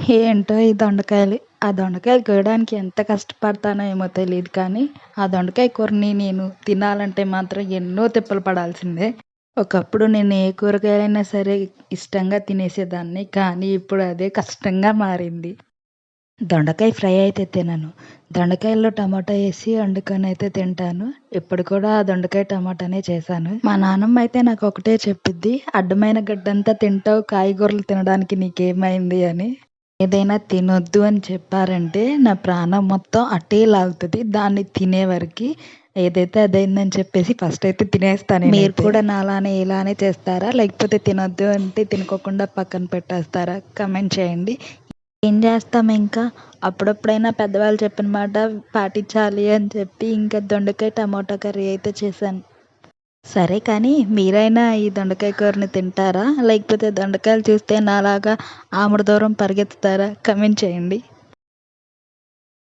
ఏంటో ఈ దొండకాయలు. ఆ దొండకాయలు కోయడానికి ఎంత కష్టపడతానో ఏమో తెలీదు కానీ, ఆ దొండకాయ కూరని నేను తినాలంటే మాత్రం ఎన్నో తిప్పలు పడాల్సిందే. ఒకప్పుడు నేను ఏ కూరగాయలైనా సరే ఇష్టంగా తినేసేదాన్ని. కానీ ఇప్పుడు అదే కష్టంగా మారింది. దొండకాయ ఫ్రై అయితే తినను. దొండకాయల్లో టమాటా ఏసి వండుకొనైతే తింటాను. ఇప్పుడు కూడా ఆ దొండకాయ టమాటానే చేశాను. మా నాన్నమ్మ అయితే నాకొకటే చెప్పిద్ది, "అడ్డమైన గడ్డంతా తింటావు, కాయగూరలు తినడానికి నీకేమైంది" అని. ఏదైనా తినొద్దు అని చెప్పారంటే నా ప్రాణం మొత్తం అటే లాగుతది. దాన్ని తినే వరకి ఏదైతే అదయిందని చెప్పేసి ఫస్ట్ అయితే తినేస్తా నేనైతే. మీరు కూడా నాలానే ఇలానే చేస్తారా? లేకపోతే తినొద్దు అంటే తినుకోకుండా పక్కన పెట్టేస్తారా? కామెంట్ చేయండి. ఏం చేస్తాం ఇంకా, అప్పుడప్పుడైనా పెద్దవాళ్ళు చెప్పిన మాట పాటించాలి అని చెప్పి ఇంకా దొండకాయ టమాటా కర్రీ అయితే చేశాను. సరే కానీ మీరైనా ఈ దొండకాయ కూరని తింటారా? లేకపోతే దొండకాయలు చూస్తే నాలాగా ఆమడ దూరం పరిగెత్తుతారా? కామెంట్ చేయండి.